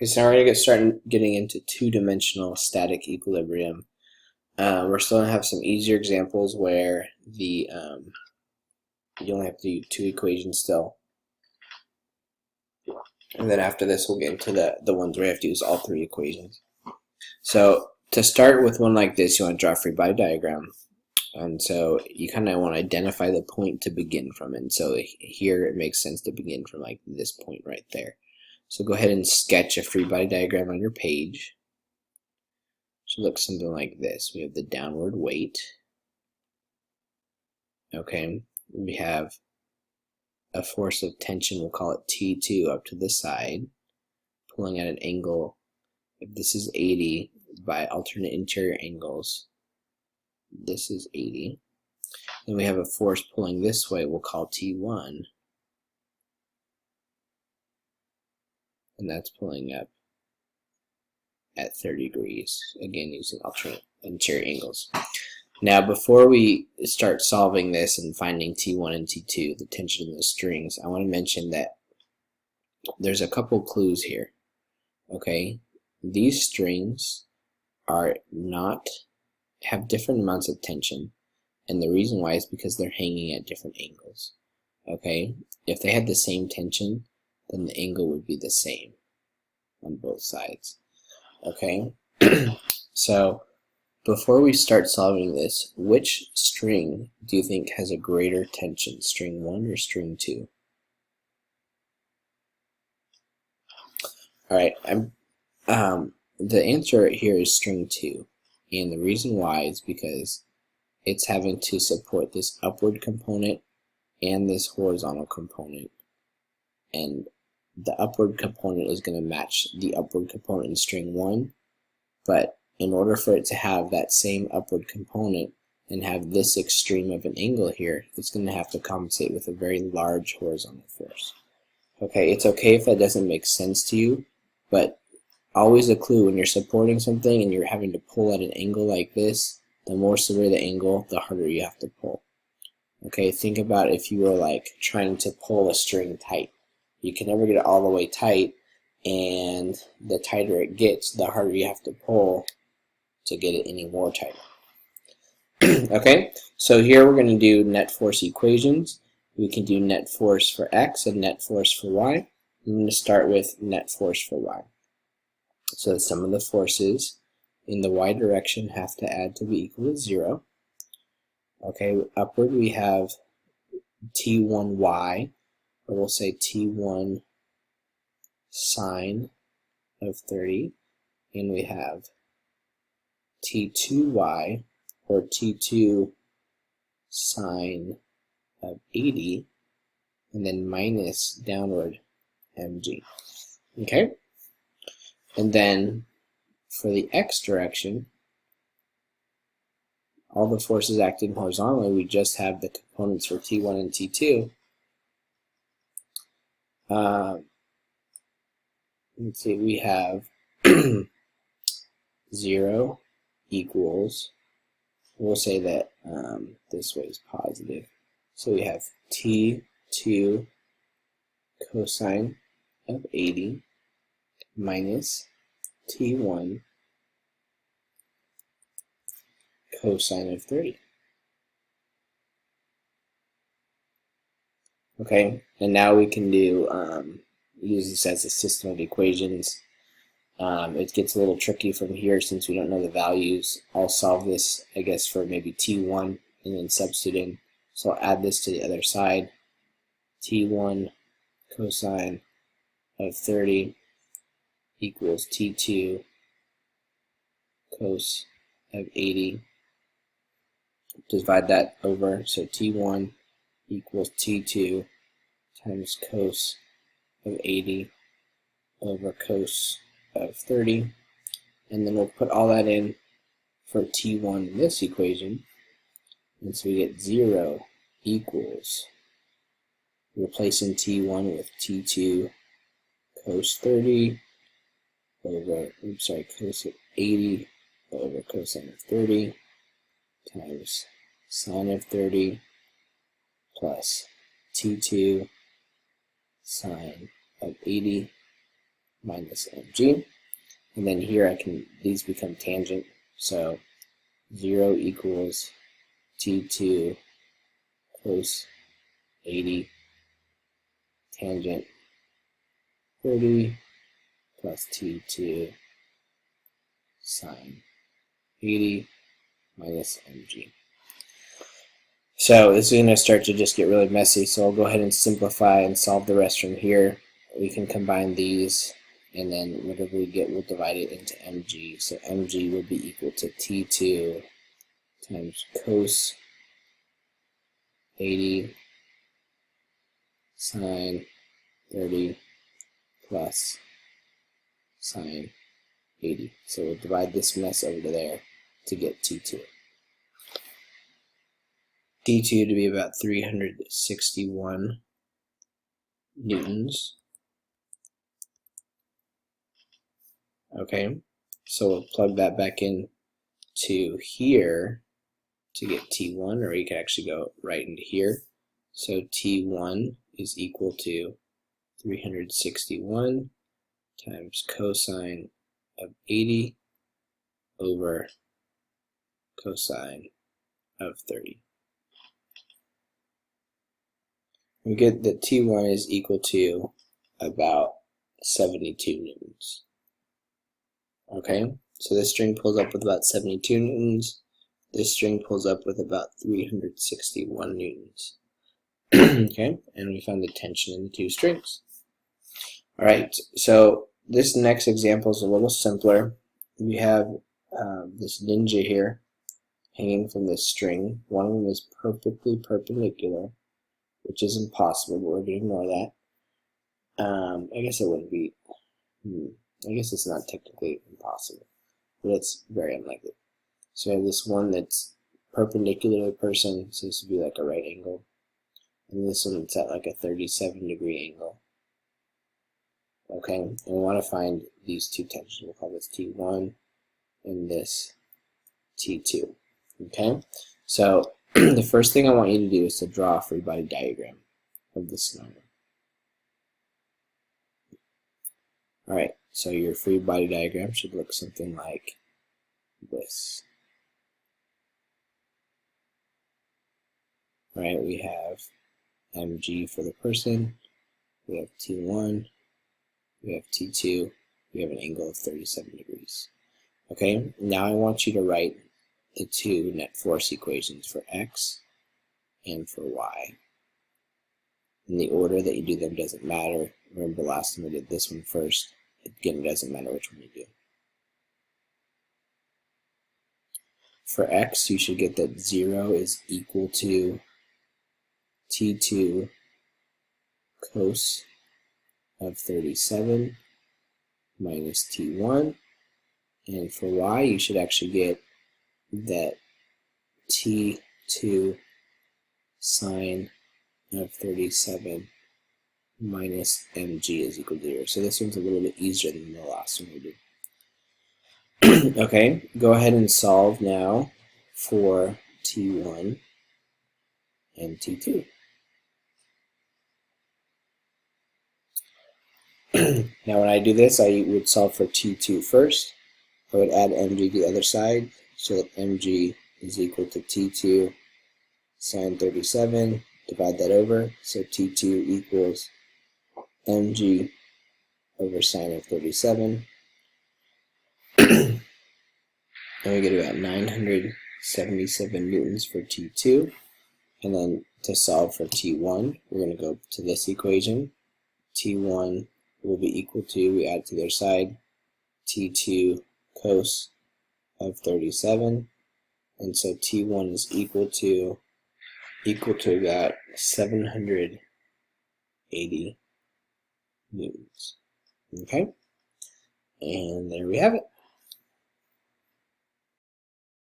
Okay, so now we're going to start getting into two-dimensional static equilibrium. We're still going to have some easier examples where you only have to do two equations still. And then after this, we'll get into the ones where you have to use all three equations. So to start with one like this, you want to draw a free body diagram. And so you kind of want to identify the point to begin from. And so here it makes sense to begin from like this point right there. So go ahead and sketch a free body diagram on your page. It should look something like this. We have the downward weight. Okay, we have a force of tension, we'll call it T2 up to the side, pulling at an angle. If this is 80 by alternate interior angles, this is 80. Then we have a force pulling this way, we'll call T1. And that's pulling up at 30 degrees, again using alternate interior angles. Now before we start solving this and finding T1 and T2, the tension in the strings, I want to mention that there's a couple clues here. Okay, these strings have different amounts of tension, and the reason why is because they're hanging at different angles. Okay, if they had the same tension, then the angle would be the same on both sides. Okay, so before we start solving this, which string do you think has a greater tension, string 1 or string 2? Alright, the answer here is string 2, and the reason why is because it's having to support this upward component and this horizontal component, and the upward component is going to match the upward component in string 1, but in order for it to have that same upward component and have this extreme of an angle here, it's going to have to compensate with a very large horizontal force. Okay, it's okay if that doesn't make sense to you, but always a clue when you're supporting something and you're having to pull at an angle like this, the more severe the angle, the harder you have to pull. Okay, think about if you were like trying to pull a string tight. You can never get it all the way tight, and the tighter it gets, the harder you have to pull to get it any more tighter. Okay, so here we're going to do net force equations. We can do net force for x and net force for y. I'm going to start with net force for y. So the sum of the forces in the y direction have to add to be equal to 0. Okay, upward we have T1y, or we'll say T1 sine of 30, and we have T2y, or T2 sine of 80, and then minus downward mg. Okay? And then for the x direction, all the forces acting horizontally, we just have the components for T1 and T2. Let's see, we have 0 equals, we'll say that this way is positive. So we have T2 cosine of 80 minus T1 cosine of 30. Okay, and now we can do use this as a system of equations. It gets a little tricky from here since we don't know the values. I'll solve this, I guess, for maybe T1 and then substitute in. So I'll add this to the other side. T1 cosine of 30 equals T2 cos of 80. Divide that over, so T1 equals T2 times cos of 80 over cos of 30, and then we'll put all that in for T1 in this equation, and so we get 0 equals, replacing T1 with T2 cos 30 over, cos of 80 over cosine of 30 times sine of 30 plus T2 sine of 80 minus mg. And then here these become tangent, so 0 equals T2 cos 80 tangent 30 plus T2 sine 80 minus mg. So this is going to start to just get really messy, so I'll go ahead and simplify and solve the rest from here. We can combine these, and then whatever we get, we'll divide it into mg. So mg will be equal to T2 times cos 80 sine 30 plus sine 80. So we'll divide this mess over to there to get T2. T2 to be about 361 newtons. Okay, so we'll plug that back in to here to get T1, or you can actually go right into here. So T1 is equal to 361 times cosine of 80 over cosine of 30. We get that T1 is equal to about 72 newtons. Okay, so this string pulls up with about 72 newtons. This string pulls up with about 361 newtons. Okay, and we found the tension in the two strings. Alright, so this next example is a little simpler. We have this ninja here hanging from this string. One of them is perfectly perpendicular, which is impossible, but we're going to ignore that. I guess it wouldn't be, I guess it's not technically impossible, but it's very unlikely. So we have this one that's perpendicular to the person, so this would be like a right angle. And this one that's at like a 37-degree angle. Okay, and we want to find these two tensions. We'll call this T1 and this T2. Okay, so the first thing I want you to do is to draw a free body diagram of the scenario. Alright, so your free body diagram should look something like this. Alright, we have mg for the person, we have T1, we have T2, we have an angle of 37 degrees. Okay, now I want you to write the two net force equations for x and for y. In the order that you do them doesn't matter. Remember last time we did this one first. Again, it doesn't matter which one you do. For x, you should get that 0 is equal to T2 cos of 37 minus T1. And for y, you should actually get that T2 sine of 37 minus mg is equal to 0. So this one's a little bit easier than the last one we did. Okay, go ahead and solve now for T1 and T2. Now when I do this, I would solve for T2 first. I would add mg to the other side, so that mg is equal to T2 sine 37. Divide that over, so T2 equals mg over sine of 37. And we get about 977 newtons for T2. And then to solve for T1, we're going to go to this equation. T1 will be equal to, we add to their side, T2 cos of 37. And so T1 is equal to about 780 newtons. Okay? And there we have it.